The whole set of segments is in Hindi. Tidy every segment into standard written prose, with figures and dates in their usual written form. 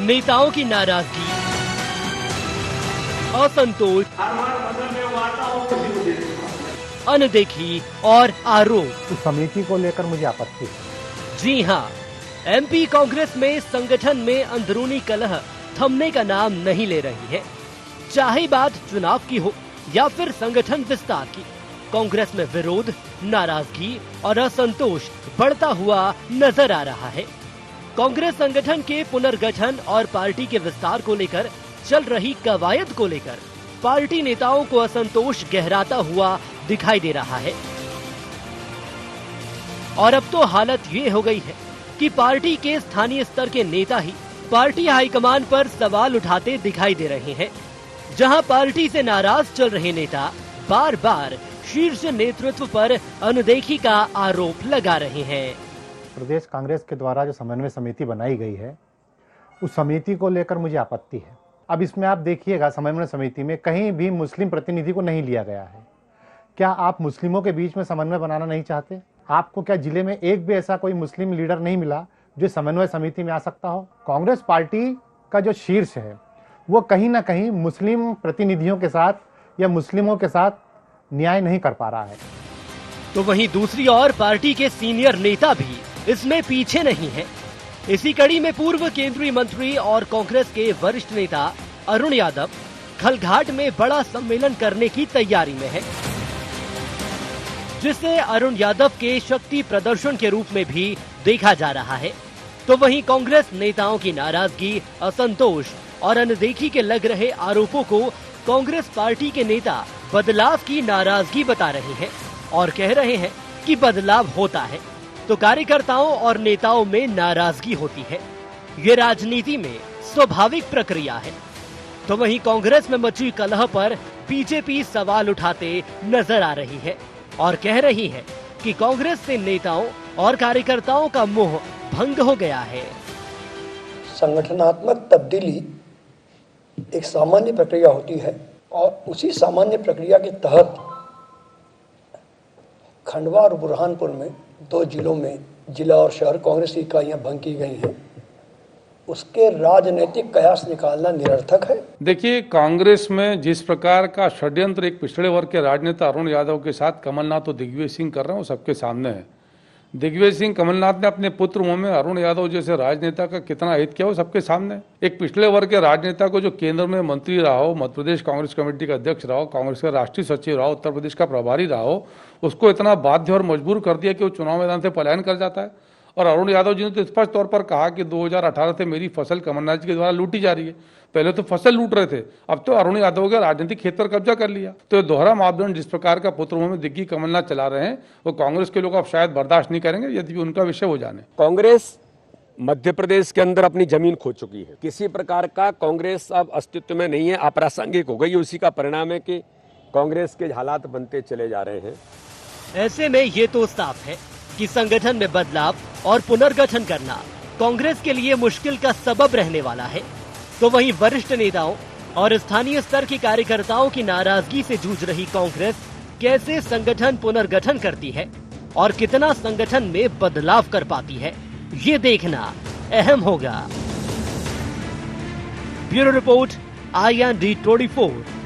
नेताओं की नाराजगी, असंतोष, अनदेखी और आरोप। उस समिति को लेकर मुझे आपत्ति है। जी हां, एमपी कांग्रेस में संगठन में अंदरूनी कलह थमने का नाम नहीं ले रही है। चाहे बात चुनाव की हो या फिर संगठन विस्तार की, कांग्रेस में विरोध, नाराजगी और असंतोष बढ़ता हुआ नजर आ रहा है। कांग्रेस संगठन के पुनर्गठन और पार्टी के विस्तार को लेकर चल रही कवायद को लेकर पार्टी नेताओं को असंतोष गहराता हुआ दिखाई दे रहा है। और अब तो हालत ये हो गई है कि पार्टी के स्थानीय स्तर के नेता ही पार्टी हाईकमान पर सवाल उठाते दिखाई दे रहे हैं। जहां पार्टी से नाराज चल रहे नेता बार बार शीर्ष नेतृत्व पर अनदेखी का आरोप लगा रहे हैं। प्रदेश कांग्रेस के द्वारा जो समन्वय समिति बनाई गई है, उस समिति को लेकर मुझे आपत्ति है। अब इसमें आप देखिएगा, समन्वय समिति में कहीं भी मुस्लिम प्रतिनिधि को नहीं लिया गया है। क्या आप मुस्लिमों के बीच में समन्वय बनाना नहीं चाहते? आपको क्या जिले में एक भी ऐसा कोई मुस्लिम लीडर नहीं मिला जो समन्वय समिति में आ सकता हो? कांग्रेस पार्टी का जो शीर्ष है वो कहीं ना कहीं मुस्लिम प्रतिनिधियों के साथ या मुस्लिमों के साथ न्याय नहीं कर पा रहा है। तो वहीं दूसरी ओर पार्टी के सीनियर नेता भी इसमें पीछे नहीं है। इसी कड़ी में पूर्व केंद्रीय मंत्री और कांग्रेस के वरिष्ठ नेता अरुण यादव खलघाट में बड़ा सम्मेलन करने की तैयारी में है, जिसे अरुण यादव के शक्ति प्रदर्शन के रूप में भी देखा जा रहा है। तो वहीं कांग्रेस नेताओं की नाराजगी, असंतोष और अनदेखी के लग रहे आरोपों को कांग्रेस पार्टी के नेता बदलाव की नाराजगी बता रहे हैं और कह रहे हैं कि बदलाव होता है तो कार्यकर्ताओं और नेताओं में नाराजगी होती है। ये राजनीति में स्वाभाविक प्रक्रिया है। तो वहीं कांग्रेस में मची कलह पर बीजेपी सवाल उठाते नजर आ रही है और कह रही है कि कांग्रेस से नेताओं और कार्यकर्ताओं का मोह भंग हो गया है। संगठनात्मक तब्दीली एक सामान्य प्रक्रिया होती है और उसी सामान्य प्रक्रिया के तहत खंडवा और बुरहानपुर में 2 जिलों में जिला और शहर कांग्रेस की इकाइयां भंग की गई हैं। उसके राजनीतिक कयास निकालना निरर्थक है। देखिए, कांग्रेस में जिस प्रकार का षड्यंत्र एक पिछड़े वर्ग के राजनेता अरुण यादव के साथ कमलनाथ और दिग्विजय सिंह कर रहे हैं वो सबके सामने है। दिग्विजय सिंह, कमलनाथ ने अपने पुत्र मुंह में अरुण यादव जैसे राजनेता का कितना हित किया वो सबके सामने। एक पिछड़े वर्ग के राजनेता को जो केंद्र में मंत्री रहा हो, मध्य प्रदेश कांग्रेस कमेटी का अध्यक्ष रहा हो, कांग्रेस का राष्ट्रीय सचिव रहा हो, उत्तर प्रदेश का प्रभारी रहा हो, उसको इतना बाध्य और मजबूर कर दिया कि वो चुनाव मैदान से पलायन कर जाता है। और अरुण यादव जी ने तो स्पष्ट तौर पर कहा कि 2018 से मेरी फसल कमलनाथ जी के द्वारा लूटी जा रही है। पहले तो फसल लूट रहे थे, अब तो अरुण यादव के राजनीतिक खेत पर कब्जा कर लिया। तो ये दोहरा मापदंड जिस प्रकार का पुत्र में दिग्गी कमलनाथ चला रहे हैं वो कांग्रेस के लोग अब शायद बर्दाश्त नहीं करेंगे, यदि उनका विषय हो जाने। कांग्रेस मध्य प्रदेश के अंदर अपनी जमीन खो चुकी है। किसी प्रकार का कांग्रेस अब अस्तित्व में नहीं है, अप्रासंगिक हो गई। उसी का परिणाम है कि कांग्रेस के हालात बनते चले जा रहे हैं। ऐसे में ये तो साफ है कि संगठन में बदलाव और पुनर्गठन करना कांग्रेस के लिए मुश्किल का सबब रहने वाला है। तो वहीं वरिष्ठ नेताओं और स्थानीय स्तर के कार्यकर्ताओं की नाराजगी से जूझ रही कांग्रेस कैसे संगठन पुनर्गठन करती है और कितना संगठन में बदलाव कर पाती है, ये देखना अहम होगा। Bureau report, IND 24।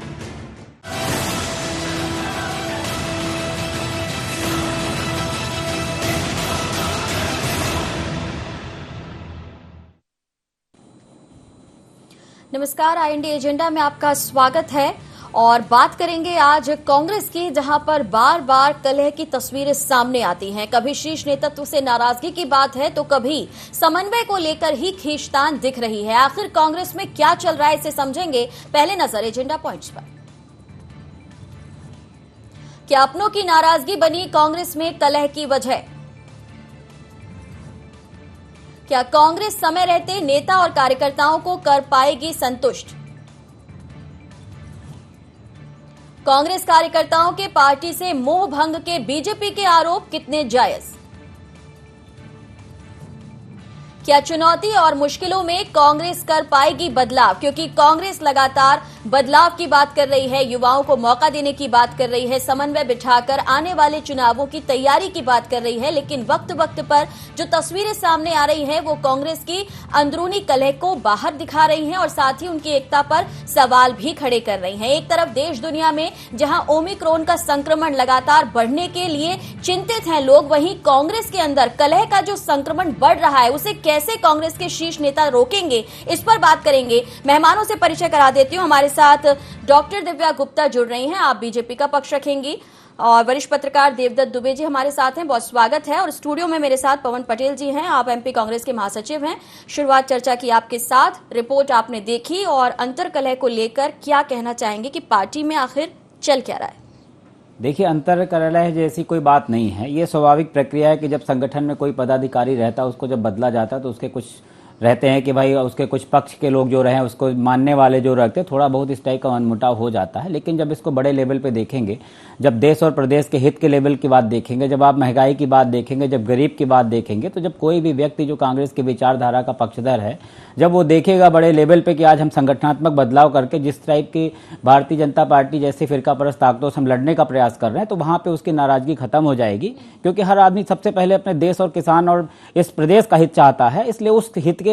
नमस्कार, IND एजेंडा में आपका स्वागत है और बात करेंगे आज कांग्रेस की, जहां पर बार बार कलह की तस्वीरें सामने आती हैं। कभी शीर्ष नेतृत्व से नाराजगी की बात है तो कभी समन्वय को लेकर ही खींचतान दिख रही है। आखिर कांग्रेस में क्या चल रहा है, इसे समझेंगे। पहले नजर एजेंडा पॉइंट्स पर। क्या अपनों की नाराजगी बनी कांग्रेस में कलह की वजह? क्या कांग्रेस समय रहते नेता और कार्यकर्ताओं को कर पाएगी संतुष्ट? कांग्रेस कार्यकर्ताओं के पार्टी से मोह भंग के बीजेपी के आरोप कितने जायज? क्या चुनौती और मुश्किलों में कांग्रेस कर पाएगी बदलाव, क्योंकि कांग्रेस लगातार बदलाव की बात कर रही है, युवाओं को मौका देने की बात कर रही है, समन्वय बिठाकर आने वाले चुनावों की तैयारी की बात कर रही है, लेकिन वक्त वक्त पर जो तस्वीरें सामने आ रही हैं वो कांग्रेस की अंदरूनी कलह को बाहर दिखा रही हैं और साथ ही उनकी एकता पर सवाल भी खड़े कर रही हैं। एक तरफ देश दुनिया में जहां ओमिक्रॉन का संक्रमण लगातार बढ़ने के लिए चिंतित हैं लोग, वहीं कांग्रेस के अंदर कलह का जो संक्रमण बढ़ रहा है उसे कैसे कांग्रेस के शीर्ष नेता रोकेंगे, इस पर बात करेंगे। मेहमानों से परिचय करा देती हूं। हमारे साथ डॉक्टर दिव्या गुप्ता जुड़ रही हैं, आप बीजेपी का पक्ष रखेंगी, और वरिष्ठ पत्रकार देवदत्त दुबे जी हमारे साथ हैं, बहुत स्वागत है। और स्टूडियो में मेरे साथ पवन पटेल जी हैं, आप एमपी कांग्रेस के महासचिव हैं। शुरुआत चर्चा की आपके साथ, रिपोर्ट आपने देखी और अंतर्कलह को लेकर क्या कहना चाहेंगे कि पार्टी में आखिर चल क्या रहा है? देखिए, अंतर्कलह जैसी कोई बात नहीं है। ये स्वाभाविक प्रक्रिया है कि जब संगठन में कोई पदाधिकारी रहता है उसको जब बदला जाता है तो उसके कुछ रहते हैं कि भाई उसके कुछ पक्ष के लोग जो रहे उसको मानने वाले जो रहते हैं, थोड़ा बहुत इस टाइप का मनमुटाव हो जाता है। लेकिन जब इसको बड़े लेवल पे देखेंगे, जब देश और प्रदेश के हित के लेवल की बात देखेंगे, जब आप महंगाई की बात देखेंगे, जब गरीब की बात देखेंगे, तो जब कोई भी व्यक्ति जो कांग्रेस की विचारधारा का पक्षधर है, जब वो देखेगा बड़े लेवल पे कि आज हम संगठनात्मक बदलाव करके जिस टाइप की भारतीय जनता पार्टी जैसी फिरका परस्त ताकतों से हम लड़ने का प्रयास कर रहे हैं, तो वहाँ पे उसकी नाराजगी खत्म हो जाएगी। क्योंकि हर आदमी सबसे पहले अपने देश और किसान और इस प्रदेश का हित चाहता है, इसलिए उस हित के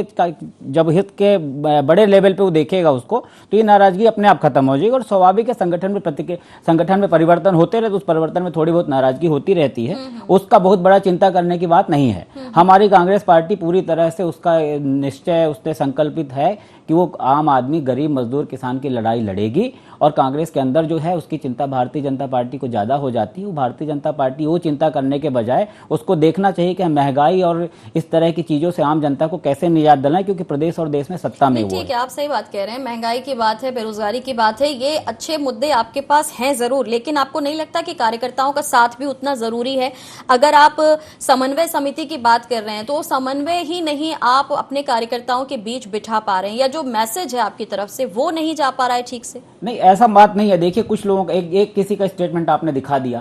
जब हित के बड़े लेवल पे वो देखेगा उसको, तो ये नाराजगी अपने आप खत्म हो जाएगी। और स्वाभाविक है, संगठन में परिवर्तन होते रहे तो उस परिवर्तन में थोड़ी बहुत नाराजगी होती रहती है, उसका बहुत बड़ा चिंता करने की बात नहीं है। हमारी कांग्रेस पार्टी पूरी तरह से उसका निश्चय उससे संकल्पित है कि वो आम आदमी, गरीब, मजदूर, किसान की लड़ाई लड़ेगी। और कांग्रेस के अंदर जो है उसकी चिंता भारतीय जनता पार्टी को ज्यादा हो जाती है। वो भारतीय जनता पार्टी वो चिंता करने के बजाय उसको देखना चाहिए कि हम महंगाई और इस तरह की चीजों से आम जनता को कैसे निजात दिलाएं, क्योंकि प्रदेश और देश में सत्ता में वो ठीक है, आप सही बात कह रहे हैं, महंगाई की बात है, बेरोजगारी की बात है, ये अच्छे मुद्दे आपके पास हैं जरूर, लेकिन आपको नहीं लगता कि कार्यकर्ताओं का साथ भी उतना जरूरी है? अगर आप समन्वय समिति की बात कर रहे हैं तो समन्वय ही नहीं आप अपने कार्यकर्ताओं के बीच बिठा पा रहे हैं, या जो मैसेज है आपकी तरफ से वो नहीं जा पा रहा है ठीक से? नहीं, ऐसा बात नहीं है। देखिए, कुछ लोगों का एक किसी का स्टेटमेंट आपने दिखा दिया,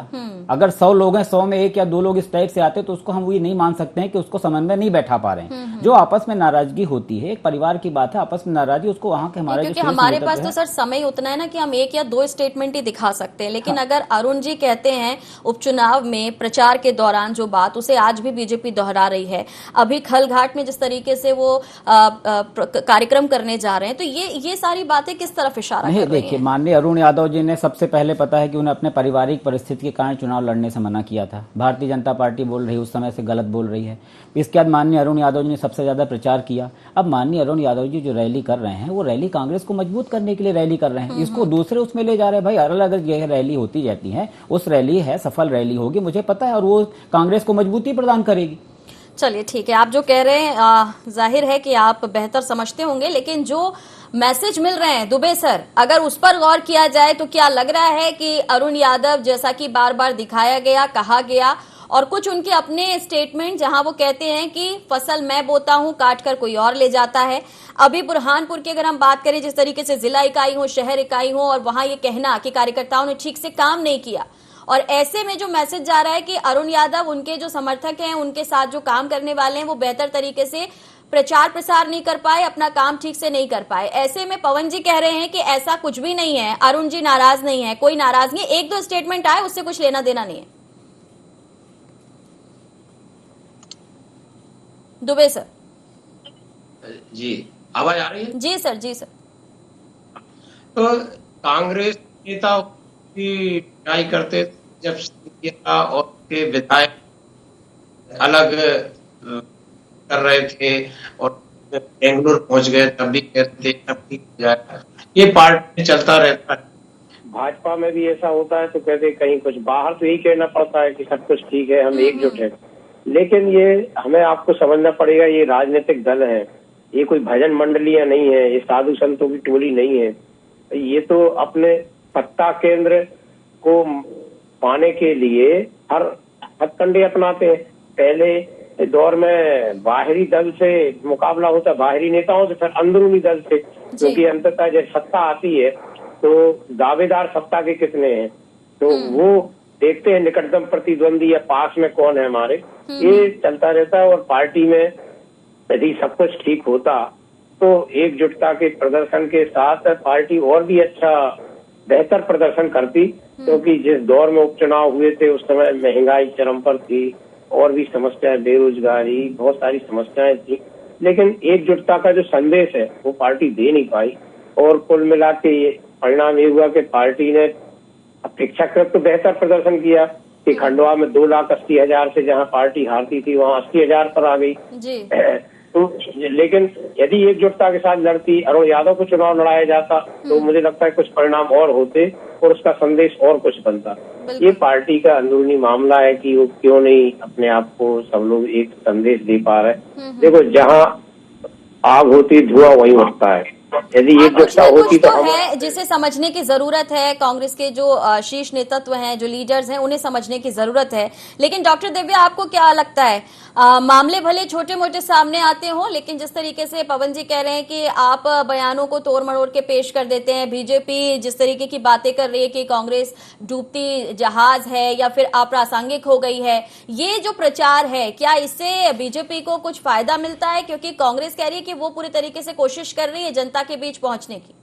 अगर 100 लोग हैं, 100 में 1 या 2 लोग इस टाइप से आते तो उसको हम ये नहीं मान सकते हैं कि उसको समन्वय नहीं बैठा पा रहे हैं। जो आपस में नाराजगी होती है, एक परिवार की बात है, आपस में नाराजगी, उसको वहां के हमारे क्योंकि हमारे पास तो सर समय उतना है ना कि हम 1 या 2 स्टेटमेंट ही दिखा सकते हैं, लेकिन अगर अरुण जी कहते हैं उपचुनाव में प्रचार के दौरान जो बात, उसे आज भी बीजेपी दोहरा रही है, अभी खलघाट में जिस तरीके से वो कार्यक्रम करने जा रहे हैं, तो ये सारी बातें किस तरफ इशारा कर रही हैं? देखिए, माननीय अरुण यादव जी ने सबसे पहले पता है कि उन्हें अपने पारिवारिक परिस्थिति के कारण चुनाव लड़ने से मना किया था। भारतीय जनता पार्टी बोल रही उस समय से गलत बोल रही है। इसके बाद माननीय अरुण यादव जी ने सबसे ज्यादा प्रचार किया। अब माननीय अरुण यादव जी जो रैली कर रहे हैं, वो रैली कांग्रेस को मजबूत करने के लिए रैली कर रहे हैं, इसको दूसरे उसमें ले जा रहे हैं। भाई, अलग अलग ये रैली होती जाती है, उस रैली है, सफल रैली होगी, मुझे पता है, और वो कांग्रेस को मजबूती प्रदान करेगी। चलिए ठीक है, आप जो कह रहे हैं जाहिर है कि आप बेहतर समझते होंगे, लेकिन जो मैसेज मिल रहे हैं दुबे सर, अगर उस पर गौर किया जाए तो क्या लग रहा है कि अरुण यादव, जैसा कि बार बार दिखाया गया, कहा गया, और कुछ उनके अपने स्टेटमेंट जहां वो कहते हैं कि फसल मैं बोता हूं, काट कर कोई और ले जाता है। अभी बुरहानपुर की अगर हम बात करें, जिस तरीके से जिला इकाई हो, शहर इकाई हो, और वहां ये कहना कि कार्यकर्ताओं ने ठीक से काम नहीं किया, और ऐसे में जो मैसेज जा रहा है कि अरुण यादव, उनके जो समर्थक हैं, उनके साथ जो काम करने वाले हैं, वो बेहतर तरीके से प्रचार प्रसार नहीं कर पाए, अपना काम ठीक से नहीं कर पाए। ऐसे में पवन जी कह रहे हैं कि ऐसा कुछ भी नहीं है, अरुण जी नाराज नहीं है, कोई नाराज नहीं, 1-2 स्टेटमेंट आए, उससे कुछ लेना देना नहीं है। दुबे सर जी, आवाज आ रही है? जी सर, जी सर। तो कांग्रेस नेता की ट्राई करते जब किया और के विधायक अलग कर रहे थे और बेंगलुरु पहुंच गए, तब भी कहते थे तब ठीक हो जाएगा, ये पार्टी में चलता रहता है। भाजपा में भी ऐसा होता है तो कहते कहीं कुछ बाहर तो यही कहना पड़ता है कि सब कुछ ठीक है, हम एकजुट हैं, लेकिन ये हमें आपको समझना पड़ेगा, ये राजनीतिक दल है, ये कोई भजन मंडलियां नहीं है, ये साधु संतों की टोली नहीं है। ये तो अपने सत्ता केंद्र को पाने के लिए हर हथकंडे अपनाते हैं। पहले दौर में बाहरी दल से मुकाबला होता, बाहरी नेताओं से, फिर अंदरूनी दल से, क्योंकि अंततः जब सत्ता आती है तो दावेदार सत्ता के कितने हैं, तो वो देखते हैं निकटतम प्रतिद्वंदी या पास में कौन है हमारे, ये चलता रहता है। और पार्टी में यदि सब कुछ ठीक होता तो एकजुटता के प्रदर्शन के साथ पार्टी और भी अच्छा बेहतर प्रदर्शन करती, क्योंकि जिस दौर में उपचुनाव हुए थे उस समय महंगाई चरम पर थी और भी समस्याएं, बेरोजगारी, बहुत सारी समस्याएं थी, लेकिन एकजुटता का जो संदेश है वो पार्टी दे नहीं पाई। और कुल मिला के परिणाम ये हुआ कि पार्टी ने अपेक्षाकृत तो बेहतर प्रदर्शन किया कि खंडवा में 2,80,000 से जहां पार्टी हारती थी वहां 80,000 पर आ गई जी। तो लेकिन यदि एकजुटता के साथ लड़ती, अरुण यादव को चुनाव लड़ाया जाता तो मुझे लगता है कुछ परिणाम और होते और उसका संदेश और कुछ बनता। ये पार्टी का अंदरूनी मामला है कि वो क्यों नहीं अपने आप को सब लोग एक संदेश दे पा रहे। देखो, जहाँ आग होती धुआं वहीं उठता है। यदि एकजुटता होती तो है जिसे समझने की जरूरत है। कांग्रेस के जो शीर्ष नेतृत्व हैं, जो लीडर्स हैं, उन्हें समझने की जरूरत है। लेकिन डॉक्टर दिव्या, आपको क्या लगता है, मामले भले छोटे मोटे सामने आते हों, लेकिन जिस तरीके से पवन जी कह रहे हैं कि आप बयानों को तोड़ मरोड़ के पेश कर देते हैं, बीजेपी जिस तरीके की बातें कर रही है कि कांग्रेस डूबती जहाज है या फिर अप्रासंगिक हो गई है, ये जो प्रचार है क्या इससे बीजेपी को कुछ फायदा मिलता है? क्योंकि कांग्रेस कह रही है कि वो पूरी तरीके से कोशिश कर रही है जनता के बीच पहुंचने की।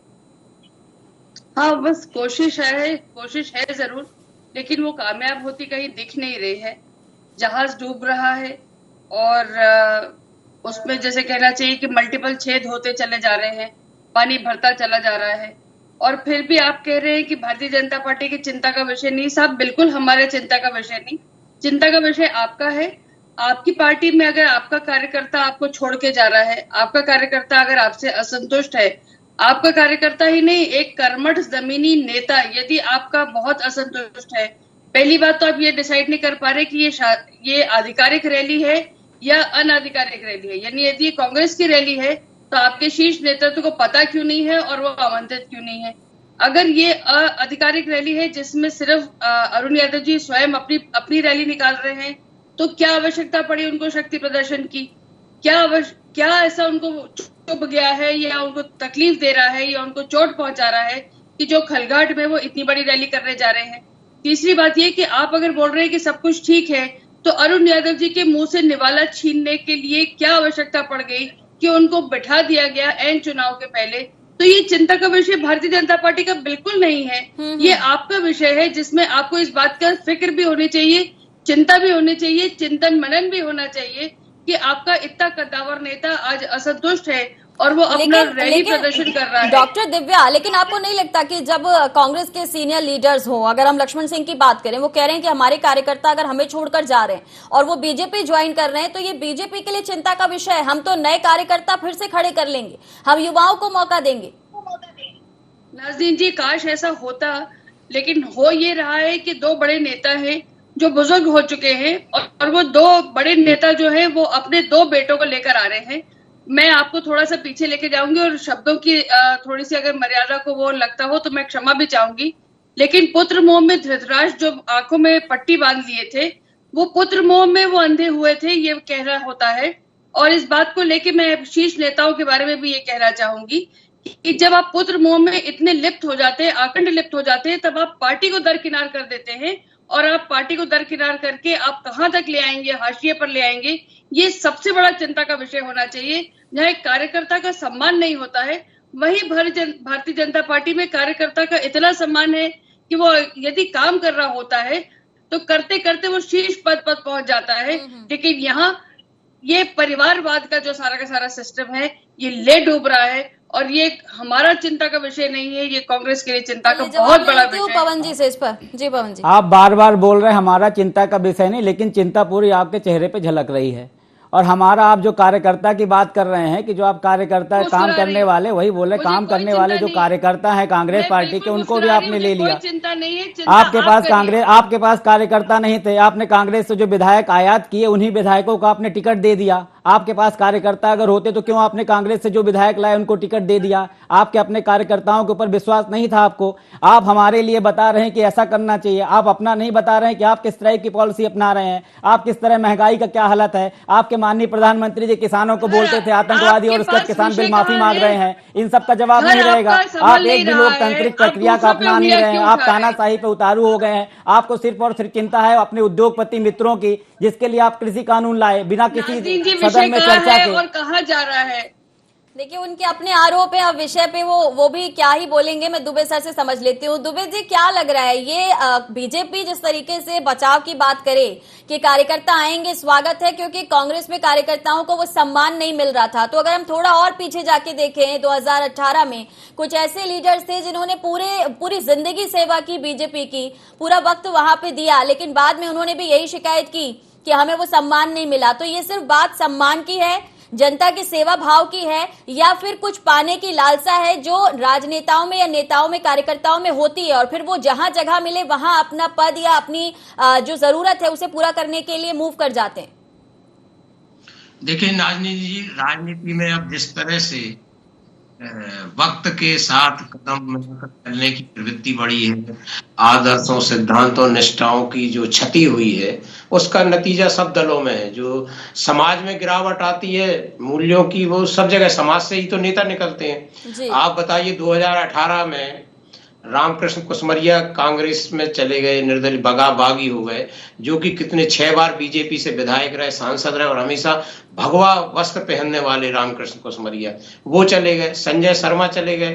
हाँ, बस कोशिश है जरूर, लेकिन वो कामयाब होती कहीं दिख नहीं रही है। जहाज डूब रहा है और उसमें जैसे कहना चाहिए कि मल्टीपल छेद होते चले जा रहे हैं, पानी भरता चला जा रहा है। और फिर भी आप कह रहे हैं कि भारतीय जनता पार्टी की चिंता का विषय नहीं। साहब, बिल्कुल हमारे चिंता का विषय नहीं। चिंता का विषय आपका है। आपकी पार्टी में अगर आपका कार्यकर्ता आपको छोड़ के जा रहा है, आपका कार्यकर्ता अगर आपसे असंतुष्ट है, आपका कार्यकर्ता ही नहीं, एक कर्मठ जमीनी नेता यदि आपका बहुत असंतुष्ट है, पहली बात तो आप ये डिसाइड नहीं कर पा रहे कि ये आधिकारिक रैली है या अनाधिकारिक रैली है। यानी यदि कांग्रेस की रैली है तो आपके शीर्ष नेतृत्व को पता क्यों नहीं है और वो आमंत्रित क्यों नहीं है? अगर ये आधिकारिक रैली है जिसमें सिर्फ अरुण यादव जी स्वयं अपनी रैली निकाल रहे हैं, तो क्या आवश्यकता पड़ी उनको शक्ति प्रदर्शन की? क्या ऐसा उनको चुभ गया है या उनको तकलीफ दे रहा है या उनको चोट पहुंचा रहा है कि जो खलघाट में वो इतनी बड़ी रैली करने जा रहे हैं? तीसरी बात ये कि आप अगर बोल रहे हैं कि सब कुछ ठीक है, तो अरुण यादव जी के मुंह से निवाला छीनने के लिए क्या आवश्यकता पड़ गई कि उनको बैठा दिया गया एन चुनाव के पहले? तो ये चिंता का विषय भारतीय जनता पार्टी का बिल्कुल नहीं है। ये आपका विषय है जिसमें आपको इस बात का फिक्र भी होनी चाहिए, चिंता भी होनी चाहिए, चिंतन मनन भी होना चाहिए कि आपका इतना कद्दावर नेता आज असंतुष्ट है और वो अपना रैली प्रदर्शन कर रहा है। डॉक्टर दिव्या, लेकिन आपको नहीं लगता कि जब कांग्रेस के सीनियर लीडर्स हो, अगर हम लक्ष्मण सिंह की बात करें, वो कह रहे हैं कि हमारे कार्यकर्ता अगर हमें छोड़कर जा रहे हैं और वो बीजेपी ज्वाइन कर रहे हैं, तो ये बीजेपी के लिए चिंता का विषय है। हम तो नए कार्यकर्ता फिर से खड़े कर लेंगे, हम युवाओं को मौका देंगे। नाज़रीन जी, काश ऐसा होता, लेकिन हो ये रहा है कि दो बड़े नेता हैं जो बुजुर्ग हो चुके हैं और वो दो बड़े नेता जो है वो अपने दो बेटों को लेकर आ रहे हैं। मैं आपको थोड़ा सा पीछे लेके जाऊंगी और शब्दों की थोड़ी सी अगर मर्यादा को वो लगता हो तो मैं क्षमा भी चाहूंगी, लेकिन पुत्र मोह में धृतराष्ट्र जो आंखों में पट्टी बांध लिए थे, वो पुत्र मोह में वो अंधे हुए थे, ये कहना होता है। और इस बात को लेके मैं शीर्ष नेताओं के बारे में भी ये कहना चाहूंगी कि जब आप पुत्र मोह में इतने लिप्त हो जाते हैं, आकंठ लिप्त हो जाते हैं, तब आप पार्टी को दरकिनार कर देते हैं। और आप पार्टी को दरकिनार करके आप कहां तक ले आएंगे, हाशिए पर ले आएंगे, ये सबसे बड़ा चिंता का विषय होना चाहिए। जहां एक कार्यकर्ता का सम्मान नहीं होता है, वहीं भारतीय जनता पार्टी में कार्यकर्ता का इतना सम्मान है कि वो यदि काम कर रहा होता है तो करते करते वो शीर्ष पद पर पहुंच जाता है। लेकिन यहाँ ये परिवारवाद का जो सारा का सारा सिस्टम है, ये ले डूब रहा है और ये हमारा चिंता का विषय नहीं है, ये कांग्रेस के लिए चिंता का बहुत बड़ा विषय है। पवन जी से इस पर। जी पवन जी, आप बार बार बोल रहे हैं हमारा चिंता का विषय नहीं, लेकिन चिंता पूरी आपके चेहरे पे झलक रही है। और हमारा, आप जो कार्यकर्ता की बात कर रहे हैं कि जो आप कार्यकर्ता काम करने वाले, वही बोले काम करने वाले जो कार्यकर्ता हैं कांग्रेस पार्टी के, उनको भी आपने ले लिया। चिंता नहीं है, आपके पास कार्यकर्ता नहीं थे, आपने कांग्रेस से जो विधायक आयात किए उन्हीं विधायकों को आपने टिकट दे दिया। आपके पास कार्यकर्ता अगर होते तो क्यों आपने कांग्रेस से जो विधायक लाए उनको टिकट दे दिया? आपके अपने कार्यकर्ताओं के ऊपर विश्वास नहीं था आपको। आप हमारे लिए बता रहे हैं कि ऐसा करना चाहिए, आप अपना नहीं बता रहे हैं कि आप किस तरह की पॉलिसी अपना रहे हैं, आप किस तरह महंगाई का क्या हालत है। आपके माननीय प्रधानमंत्री जी किसानों को बोलते थे आतंकवादी और उसके किसान बिल माफी मांग रहे हैं, इन सब का जवाब नहीं रहेगा। आप एक भी लोकतांत्रिक प्रक्रिया का अपना नहीं रहे हैं, आप तानाशाही पे उतारू हो गए हैं। आपको सिर्फ और सिर्फ चिंता है अपने उद्योगपति मित्रों की, जिसके लिए आप कृषि कानून लाए बिना किसी सदन में चर्चा की और कहाँ जा रहा है। देखिए उनके अपने आरोप है, अब विषय पे वो भी क्या ही बोलेंगे। मैं दुबे सर से समझ लेती हूँ। दुबे जी, क्या लग रहा है ये बीजेपी जिस तरीके से बचाव की बात करे कि कार्यकर्ता आएंगे, स्वागत है, क्योंकि कांग्रेस में कार्यकर्ताओं को वो सम्मान नहीं मिल रहा था। तो अगर हम थोड़ा और पीछे जाके देखें, 2018 में कुछ ऐसे लीडर्स थे जिन्होंने पूरी जिंदगी सेवा की बीजेपी की, पूरा वक्त वहां पे दिया, लेकिन बाद में उन्होंने भी यही शिकायत की कि हमें वो सम्मान नहीं मिला। तो ये सिर्फ बात सम्मान की है, जनता के सेवा भाव की है, या फिर कुछ पाने की लालसा है जो राजनेताओं में या नेताओं में, कार्यकर्ताओं में होती है, और फिर वो जहां जगह मिले वहां अपना पद या अपनी जो जरूरत है उसे पूरा करने के लिए मूव कर जाते हैं? देखिए नाजनी जी, राजनीति में अब जिस तरह से वक्त के साथ कदम चलने की प्रवृत्ति बढ़ी है, आदर्शों, सिद्धांतों, निष्ठाओं की जो क्षति हुई है, उसका नतीजा सब दलों में है। जो समाज में गिरावट आती है मूल्यों की, वो सब जगह समाज से ही तो नेता निकलते हैं। आप बताइए 2018 में रामकृष्ण कुसमरिया कांग्रेस में चले गए, निर्दलीय बागी हो गए, जो कि कितने 6 बार बीजेपी से विधायक रहे, सांसद रहे, और हमेशा भगवा वस्त्र पहनने वाले रामकृष्ण कुसमरिया, वो चले गए। संजय शर्मा चले गए।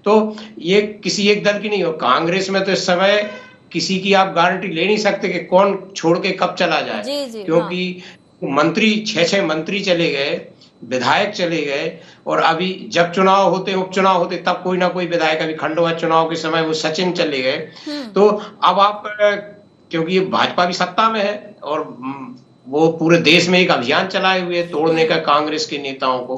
तो ये किसी एक दल की नहीं हो, कांग्रेस में तो इस समय किसी की आप गारंटी ले नहीं सकते कि कौन छोड़ के कब चला जाए। क्योंकि मंत्री 6 मंत्री चले गए, विधायक चले गए, और अभी जब चुनाव होते, उपचुनाव होते, तब कोई ना कोई विधायक, अभी खंडवा चुनाव के समय वो सचिन चले गए। तो अब आप, क्योंकि ये भाजपा भी सत्ता में है और वो पूरे देश में एक अभियान चलाए हुए तोड़ने का कांग्रेस के नेताओं को,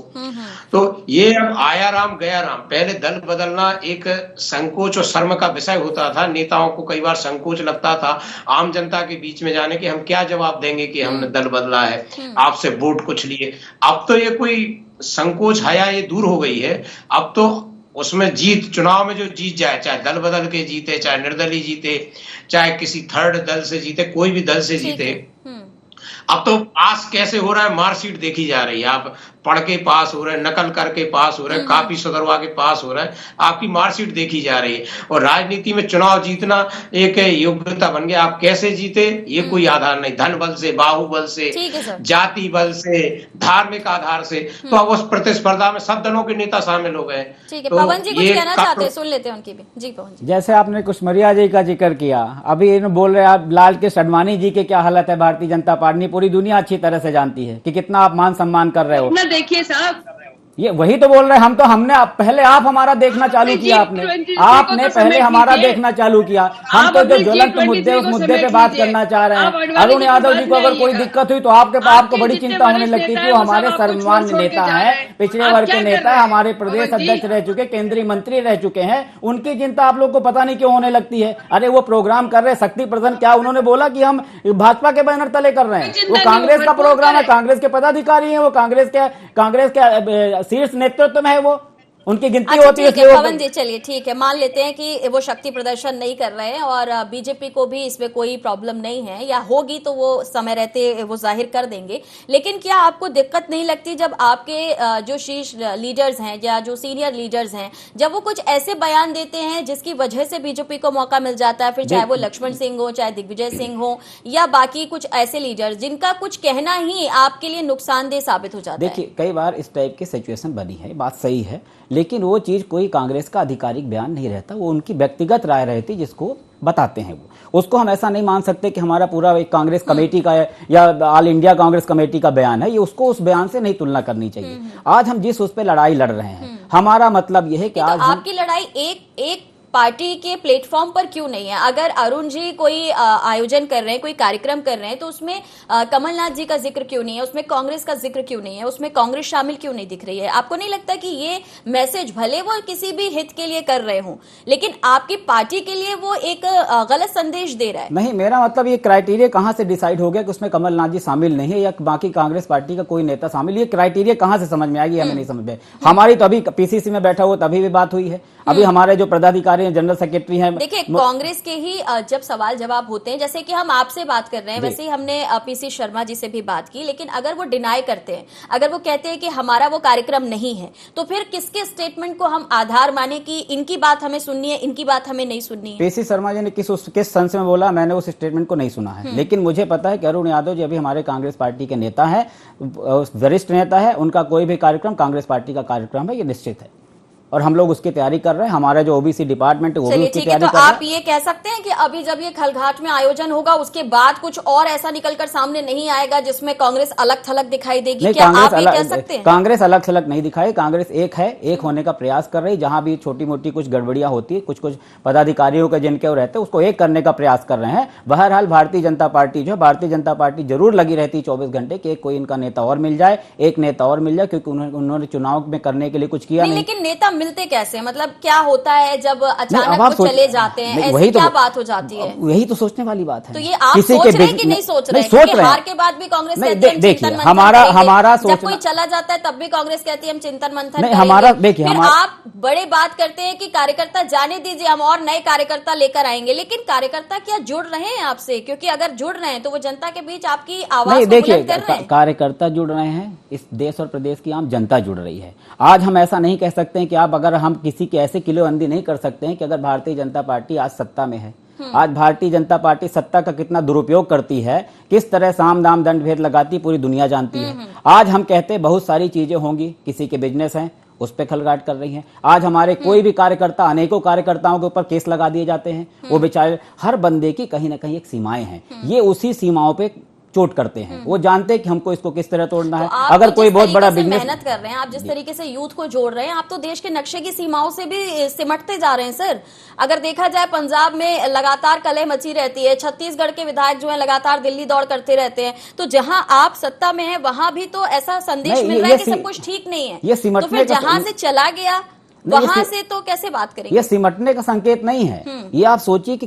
तो ये अब आया राम गया राम। पहले दल बदलना एक संकोच और शर्म का विषय होता था, नेताओं को कई बार संकोच लगता था आम जनता के बीच में जाने के, हम क्या जवाब देंगे कि हमने दल बदला है, आपसे वोट कुछ लिए। अब तो ये कोई संकोच हया ये दूर हो गई है। अब तो उसमें जीत, चुनाव में जो जीत जाए, चाहे दल बदल के जीते, चाहे निर्दलीय जीते, चाहे किसी थर्ड दल से जीते, कोई भी दल से जीते, अब तो पास कैसे हो रहा है मार्कशीट देखी जा रही है। आप पढ़ के पास हो रहे हैं, नकल करके पास हो रहे हैं, कापी सुधरवा के पास हो रहा है, आपकी मार्कशीट देखी जा रही है। और राजनीति में चुनाव जीतना एक योग्यता बन गया। आप कैसे जीते ये कोई आधार नहीं, धन बल से, बाहुबल से, जाति बल से, धार्मिक आधार से। तो अब उस प्रतिस्पर्धा में सब दलों के नेता शामिल हो गए। ठीक है, पवन जी कुछ कहना चाहते हैं, सुन लेते हैं उनकी भी। जी पवन जी, जैसे आपने कुसमरिया जी का जिक्र किया, अभी इन्होंने बोल रहे आप लाल के सडवानी जी के क्या हालत है, भारतीय जनता पार्टी पूरी दुनिया अच्छी तरह से जानती है कि कितना आप मान सम्मान कर रहे हो। देखिए साहब, ये वही तो बोल रहे हैं हम, तो हमने पहले आप हमारा देखना चालू किया, आपने पहले हमारा देखना चालू किया। हम तो जो ज्वलंत मुद्दे, उस मुद्दे पे बात करना चाह रहे हैं। अरुण यादव जी को अगर कोई दिक्कत हुई तो आपको बड़ी चिंता होने लगती थी। वो हमारे सर्वमान्य नेता हैं, पिछड़े वर्ग के नेता है, हमारे प्रदेश अध्यक्ष रह चुके, केंद्रीय मंत्री रह चुके हैं, उनकी चिंता आप लोग को पता नहीं क्यों होने लगती है। अरे वो प्रोग्राम कर रहे, शक्ति प्रदर्शन, क्या उन्होंने बोला कि हम भाजपा के बैनर तले कर रहे हैं? वो कांग्रेस का प्रोग्राम है, कांग्रेस के पदाधिकारी है, वो कांग्रेस के शीर्ष नेतृत्व में है, वो उनकी गिनती होती है। पवन जी चलिए ठीक है, मान लेते हैं कि वो शक्ति प्रदर्शन नहीं कर रहे हैं और बीजेपी को भी इसमें कोई प्रॉब्लम नहीं है, या होगी तो वो समय रहते वो जाहिर कर देंगे। लेकिन क्या आपको दिक्कत नहीं लगती जब आपके जो शीर्ष लीडर्स हैं या जो सीनियर लीडर्स हैं, जब वो कुछ ऐसे बयान देते हैं जिसकी वजह से बीजेपी को मौका मिल जाता है, फिर चाहे वो लक्ष्मण सिंह हो, चाहे दिग्विजय सिंह हो, या बाकी कुछ ऐसे लीडर्स जिनका कुछ कहना ही आपके लिए नुकसानदेह साबित हो जाता है? देखिए कई बार इस टाइप की सिचुएशन बनी है, बात सही है, लेकिन वो चीज कोई कांग्रेस का आधिकारिक बयान नहीं रहता, वो उनकी व्यक्तिगत राय रहती जिसको बताते हैं वो। उसको हम ऐसा नहीं मान सकते कि हमारा पूरा एक कांग्रेस कमेटी का है या ऑल इंडिया कांग्रेस कमेटी का बयान है, ये उसको उस बयान से नहीं तुलना करनी चाहिए। आज हम जिस उस पे लड़ाई लड़ रहे हैं, हमारा मतलब यह है कि आज आपकी लड़ाई एक पार्टी के प्लेटफॉर्म पर क्यों नहीं है? अगर अरुण जी कोई आयोजन कर रहे हैं, कोई कार्यक्रम कर रहे हैं, तो उसमें कमलनाथ जी का जिक्र क्यों नहीं है? उसमें कांग्रेस का जिक्र क्यों नहीं है? उसमें कांग्रेस शामिल क्यों नहीं दिख रही है? आपको नहीं लगता कि ये मैसेज भले वो किसी भी हित के लिए कर रहे हो, लेकिन आपकी पार्टी के लिए वो एक गलत संदेश दे रहा है? नहीं, मेरा मतलब ये क्राइटेरिया कहां से डिसाइड हो गया कि उसमें कमलनाथ जी शामिल नहीं है या बाकी कांग्रेस पार्टी का कोई नेता शामिल? ये क्राइटेरिया कहां से समझ में आएगी? हमें नहीं समझ में। हमारी तो अभी पीसीसी में बैठा हुआ तभी भी बात हुई है, अभी हमारे जो पदाधिकारी रही हैं, जनरल सेक्रेटरी हैं। देखिए, कांग्रेस के ही जब सवाल जवाब होते हैं, जैसे कि हम आपसे बात कर रहे हैं, वैसे ही हमने पीसी शर्मा जी से भी बात की, लेकिन अगर वो डिनाई करते हैं, अगर वो कहते हैं कि हमारा वो कार्यक्रम नहीं है, तो फिर किसके स्टेटमेंट को हम आधार माने कि इनकी बात हमें सुननी है, इनकी बात हमें नहीं सुननी है? पीसी शर्मा जी ने किस सेंस में बोला, मैंने उस स्टेटमेंट को नहीं सुना है, लेकिन मुझे पता है कि अरुण यादव जी अभी हमारे कांग्रेस पार्टी के नेता हैं, वरिष्ठ नेता है, उनका कोई भी कार्यक्रम कांग्रेस पार्टी का कार्यक्रम है, ये निश्चित है, और हम लोग उसकी तैयारी कर रहे हैं। हमारा जो ओबीसी डिपार्टमेंट है वो भी उसकी तैयारी कर रहा है। आप ये कह सकते हैं कि अभी जब ये खलघाट में आयोजन होगा, उसके बाद कुछ और ऐसा निकलकर सामने नहीं आएगा जिसमें कांग्रेस अलग थलग दिखाई देगी? क्या आप ये कह सकते हैं? कांग्रेस अलग थलग नहीं दिखाई, कांग्रेस एक है, एक होने का प्रयास कर रही। जहां भी छोटी मोटी कुछ गड़बड़ियां होती है, कुछ कुछ पदाधिकारियों के जिनके वो रहते हैं, उसको एक करने का प्रयास कर रहे हैं। बहरहाल भारतीय जनता पार्टी जो है, भारतीय जनता पार्टी जरूर लगी रहती है 24 घंटे कि कोई इनका नेता और मिल जाए, एक नेता और मिल जाए, क्योंकि उन्होंने चुनाव में करने के लिए कुछ किया नहीं। लेकिन नेता मिलते कैसे? मतलब क्या होता है जब अचानक वो चले जाते हैं? ऐसी क्या बात हो जाती है? यही तो सोचने वाली बात है। तो ये आप सोच रहे हैं कि नहीं सोच रहे? क्योंकि हार के बाद भी कांग्रेस कहती है देखिए, हमारा जब कोई चला जाता है तब भी कांग्रेस कहती है हम चिंतन मंथन करेंगे। हमारा देखिए, आप बड़े बात करते हैं कि कार्यकर्ता जाने दीजिए, हम और नए कार्यकर्ता लेकर आएंगे, लेकिन कार्यकर्ता क्या जुड़ रहे हैं आपसे? क्योंकि अगर जुड़ रहे हैं तो वो जनता के बीच आपकी आवाज को बुलंद कर रहे हैं। कार्यकर्ता जुड़ रहे हैं, इस देश और प्रदेश की आम जनता जुड़ रही है। आज हम ऐसा नहीं कह सकते हैं कि आप, अगर हम किसी की ऐसे किलोबंदी नहीं कर सकते हैं कि अगर भारतीय जनता पार्टी आज सत्ता में है, आज भारतीय जनता पार्टी सत्ता का कितना दुरुपयोग करती है, किस तरह साम दाम दंड भेद लगाती है, पूरी दुनिया जानती है। आज हम कहते हैं बहुत सारी चीजें होंगी, किसी के बिजनेस हैं उस पर खलगाट कर रही हैं। आज हमारे कोई भी कार्यकर्ता, अनेकों कार्यकर्ताओं के ऊपर केस लगा दिए जाते हैं। वो बेचारे, हर बंदे की कहीं ना कहीं एक सीमाएं हैं, ये उसी सीमाओं पे चोट करते हैं। वो जानते हैं कि हमको इसको किस तरह तोड़ना है। अगर कोई बहुत बड़ा बिजनेस, मेहनत कर रहे हैं आप, जिस तरीके से यूथ को जोड़ रहे हैं, आप तो देश के नक्शे की सीमाओं से भी सिमटते जा रहे हैं सर। अगर देखा जाए, पंजाब में लगातार कलह मची रहती है, छत्तीसगढ़ के विधायक जो है लगातार दिल्ली दौड़ करते रहते हैं, तो जहां आप सत्ता में है वहां भी तो ऐसा संदेश मिल रहा है कि सब कुछ ठीक नहीं है। तो फिर जहां से चला गया वहां से तो कैसे बात करेंगे? ये सिमटने का संकेत नहीं है। ये आप सोचिए कि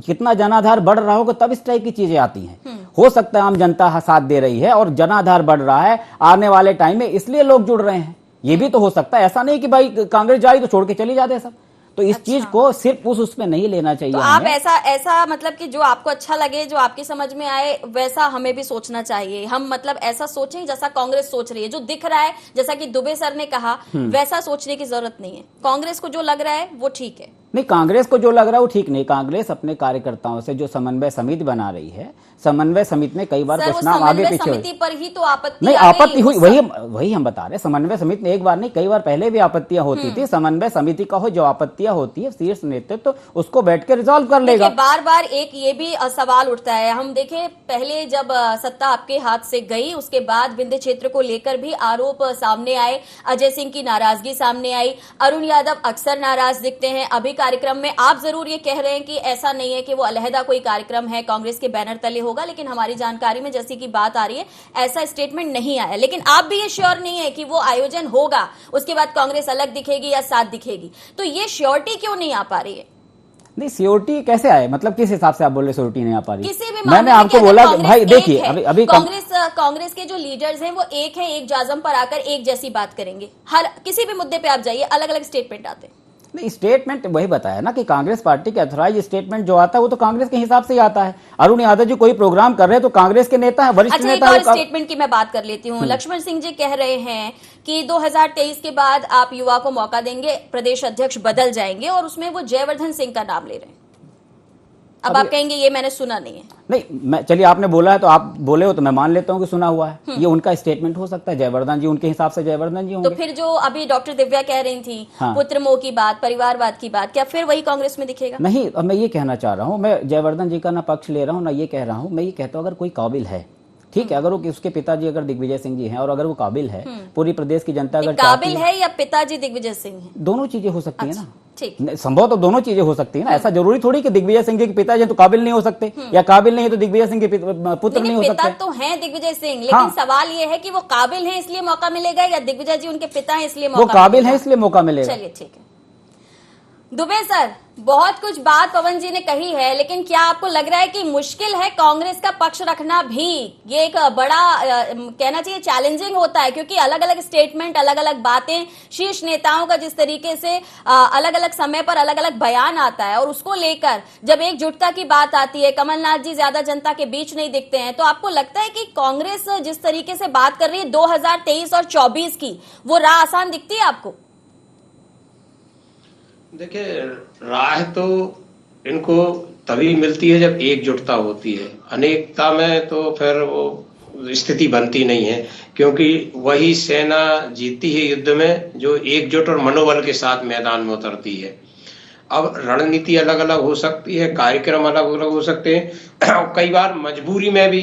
कितना जनाधार बढ़ रहा होगा तब इस टाइप की चीजें आती हैं। हो सकता है आम जनता साथ दे रही है और जनाधार बढ़ रहा है आने वाले टाइम में, इसलिए लोग जुड़ रहे हैं। ये भी तो हो सकता है, ऐसा नहीं कि भाई कांग्रेस जा रही तो छोड़ के चली जाते सब। तो इस चीज को सिर्फ उसमें नहीं लेना चाहिए। तो आप ऐसा मतलब कि जो आपको अच्छा लगे, जो आपकी समझ में आए, वैसा हमें भी सोचना चाहिए। हम मतलब ऐसा सोचें जैसा कांग्रेस सोच रही है, जो दिख रहा है, जैसा कि दुबे सर ने कहा, वैसा सोचने की जरूरत नहीं है। कांग्रेस को जो लग रहा है वो ठीक है। नहीं, कांग्रेस को जो लग रहा है वो ठीक नहीं। कांग्रेस अपने कार्यकर्ताओं से जो समन्वय समिति बना रही है, समन्वय समिति में कई बार कुछ नाम आगे पीछे समिति पर ही तो आपत्ति नहीं, आपत्ति हुई, वही हम बता रहे हैं। समन्वय समिति में एक बार नहीं, कई बार पहले भी आपत्तियां होती थी। समन्वय समिति का हो, जो आपत्तियां होती है शीर्ष नेतृत्व तो उसको बैठ के रिजॉल्व कर लेगा। बार बार एक ये भी सवाल उठता है, हम देखें पहले जब सत्ता आपके हाथ से गई, उसके बाद विंध्य क्षेत्र को लेकर भी आरोप सामने आए, अजय सिंह की नाराजगी सामने आई, अरुण यादव अक्सर नाराज दिखते हैं। अभी कार्यक्रम में आप जरूर ये कह रहे हैं कि ऐसा नहीं है कि वो अलहदा कोई कार्यक्रम है, कांग्रेस के बैनर तले होगा, लेकिन हमारी जानकारी में जैसी की बात आ रही है ऐसा स्टेटमेंट नहीं आया। लेकिन आप भी ये श्योर नहीं है कि वो आयोजन होगा, उसके बाद कांग्रेस अलग दिखेगी या साथ दिखेगी, तो ये श्योरिटी क्यों नहीं आ पा रही है? नहीं, सियोरिटी कैसे आए, मतलब किस हिसाब से आप बोल रहे सियोरिटी नहीं आ पा रही? किसी भी मैंने आपको बोला भाई देखिए, अभी कांग्रेस के जो लीडर्स हैं वो एक हैं, एक जाजम पर आकर एक जैसी बात करेंगे। हर किसी भी मुद्दे पे आप जाइए, अलग अलग स्टेटमेंट आते हैं। नहीं, स्टेटमेंट वही बताया ना कि कांग्रेस पार्टी के अथॉराइज स्टेटमेंट जो आता है वो तो कांग्रेस के हिसाब से ही आता है। अरुण यादव जी कोई प्रोग्राम कर रहे हैं तो कांग्रेस के नेता है, वरिष्ठ नेता है। स्टेटमेंट की मैं बात कर लेती हूँ। लक्ष्मण सिंह जी कह रहे हैं कि 2023 के बाद आप युवा को मौका देंगे, प्रदेश अध्यक्ष बदल जाएंगे, और उसमें वो जयवर्धन सिंह का नाम ले रहे हैं। अब आप कहेंगे ये मैंने सुना नहीं है। नहीं, मैं चलिए आपने बोला है तो आप बोले हो तो मैं मान लेता हूँ कि सुना हुआ है। ये उनका स्टेटमेंट हो सकता है, जयवर्धन जी उनके हिसाब से जयवर्धन जी होंगे। तो फिर जो अभी डॉक्टर दिव्या कह रही थी, पुत्र मोह की बात, परिवारवाद की बात, क्या फिर वही कांग्रेस में दिखेगा? नहीं, अब मैं ये कहना चाह रहा हूँ, मैं जयवर्धन जी का ना पक्ष ले रहा हूँ ना ये कह रहा हूँ। मैं ये कहता हूँ अगर कोई काबिल है, ठीक है, अगर वो उसके पिताजी अगर दिग्विजय सिंह जी हैं और अगर वो काबिल है, पूरी प्रदेश की जनता अगर काबिल है या पिताजी दिग्विजय सिंह है, दोनों चीजें हो सकती है ना। ठीक, संभव तो दोनों चीजें हो सकती है ना। ऐसा जरूरी थोड़ी कि दिग्विजय सिंह के पिताजी तो काबिल नहीं हो सकते, या काबिल नहीं है तो दिग्विजय सिंह के पुत्र नहीं हो सकते। पिता तो हैं दिग्विजय सिंह, लेकिन सवाल ये है कि वो काबिल हैं इसलिए मौका मिलेगा, या दिग्विजय जी उनके पिता हैं इसलिए मौका, वो काबिल हैं इसलिए मौका मिलेगा। चलिए ठीक है। दुबे सर, बहुत कुछ बात पवन जी ने कही है, लेकिन क्या आपको लग रहा है कि मुश्किल है कांग्रेस का पक्ष रखना भी? ये एक बड़ा कहना चाहिए चैलेंजिंग होता है, क्योंकि अलग अलग स्टेटमेंट, अलग अलग बातें, शीर्ष नेताओं का जिस तरीके से अलग अलग समय पर अलग अलग बयान आता है, और उसको लेकर जब एकजुटता की बात आती है, कमलनाथ जी ज्यादा जनता के बीच नहीं दिखते हैं, तो आपको लगता है कि कांग्रेस जिस तरीके से बात कर रही है 2023 और 24 की, वो राह आसान दिखती है आपको? देखिए, राह तो इनको तभी मिलती है जब एकजुटता होती है। अनेकता में तो फिर वो स्थिति बनती नहीं है, क्योंकि वही सेना जीतती है युद्ध में जो एकजुट और मनोबल के साथ मैदान में उतरती है। अब रणनीति अलग अलग हो सकती है, कार्यक्रम अलग अलग हो सकते हैं, कई बार मजबूरी में भी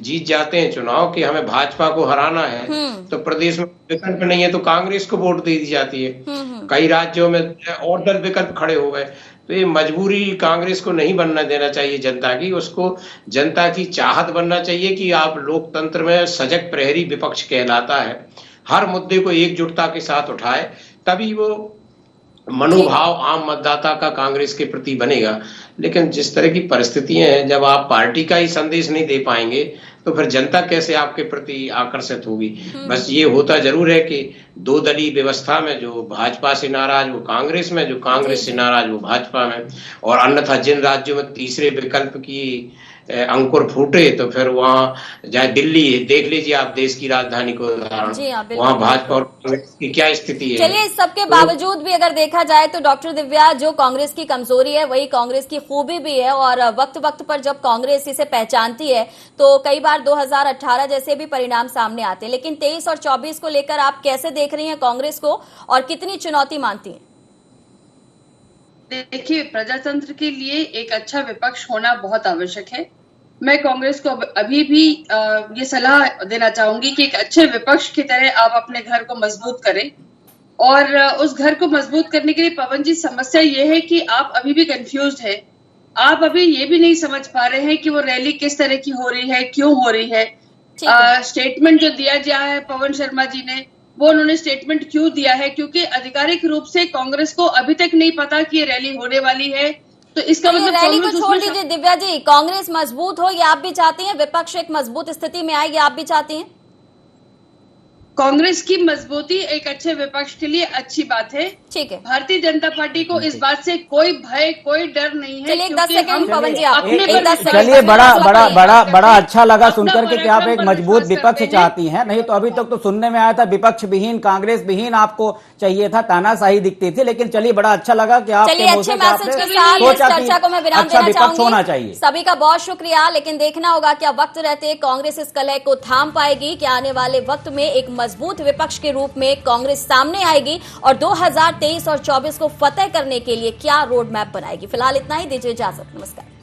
जीत जाते हैं चुनाव कि हमें भाजपा को हराना है, तो प्रदेश में विकल्प नहीं है तो कांग्रेस को वोट दे दी जाती है। कई राज्यों में और दल विकल्प खड़े हो गए, तो ये मजबूरी कांग्रेस को नहीं बनना देना चाहिए जनता की, उसको जनता की चाहत बनना चाहिए कि आप लोकतंत्र में सजग प्रहरी विपक्ष कहलाता है, हर मुद्दे को एकजुटता के साथ उठाए, तभी वो मनोभाव आम मतदाता का कांग्रेस के प्रति बनेगा। लेकिन जिस तरह की परिस्थितियां हैं, जब आप पार्टी का ही संदेश नहीं दे पाएंगे तो फिर जनता कैसे आपके प्रति आकर्षित होगी। बस ये होता जरूर है कि दो दलीय व्यवस्था में जो भाजपा से नाराज वो कांग्रेस में, जो कांग्रेस से नाराज वो भाजपा में, और अन्यथा जिन राज्यों में तीसरे विकल्प की अंकुर फूटे तो फिर वहाँ चाहे दिल्ली देख लीजिए आप, देश की राजधानी को उदाहरण, वहाँ भाजपा और कांग्रेस की क्या स्थिति है। चलिए, इस सबके बावजूद भी अगर देखा जाए तो डॉक्टर दिव्या, जो कांग्रेस की कमजोरी है वही कांग्रेस की खूबी भी है, और वक्त वक्त पर जब कांग्रेस इसे पहचानती है तो कई बार 2018 जैसे भी परिणाम सामने आते हैं। लेकिन 23 और 24 को लेकर आप कैसे देख रही हैं कांग्रेस को, और कितनी चुनौती मानती हैं? देखिए, प्रजातंत्र के लिए एक अच्छा विपक्ष होना बहुत आवश्यक है। मैं कांग्रेस को अभी भी ये सलाह देना चाहूंगी कि एक अच्छे विपक्ष की तरह आप अपने घर को मजबूत करें, और उस घर को मजबूत करने के लिए पवन जी, समस्या ये है कि आप अभी भी कंफ्यूज्ड है। आप अभी ये भी नहीं समझ पा रहे हैं कि वो रैली किस तरह की हो रही है, क्यों हो रही है। स्टेटमेंट जो दिया गया है पवन शर्मा जी ने, वो उन्होंने स्टेटमेंट क्यों दिया है? क्योंकि आधिकारिक रूप से कांग्रेस को अभी तक नहीं पता कि ये रैली होने वाली है, तो इसका मतलब रैली को छोड़ दीजिए दिव्या जी, कांग्रेस मजबूत हो ये आप भी चाहती हैं? विपक्ष एक मजबूत स्थिति में आए ये आप भी चाहती हैं? कांग्रेस की मजबूती एक अच्छे विपक्ष के लिए अच्छी बात है। ठीक है, भारतीय जनता पार्टी को इस बात से कोई भय, कोई डर नहीं है। चलिए 10 सेकंड पवन जी, आप चलिए, बड़ा अच्छा लगा सुनकर के कि आप एक मजबूत विपक्ष चाहती हैं। नहीं तो अभी तक तो सुनने में आया था विपक्ष विहीन, कांग्रेस विहीन आपको चाहिए था, तानाशाही दिखती थी। लेकिन चलिए, बड़ा अच्छा लगा कि आप अच्छे मैसेज के साथ इस चर्चा को मैं विराम देना चाहूंगी। सभी का बहुत शुक्रिया। लेकिन देखना होगा क्या वक्त रहते कांग्रेस इस कलह को थाम पाएगी, कि आने वाले वक्त में एक मजबूत विपक्ष के रूप में कांग्रेस सामने आएगी, और 2023 और 24 को फतेह करने के लिए क्या रोड मैप बनाएगी। फिलहाल इतना ही, दीजिए इजाजत, नमस्कार।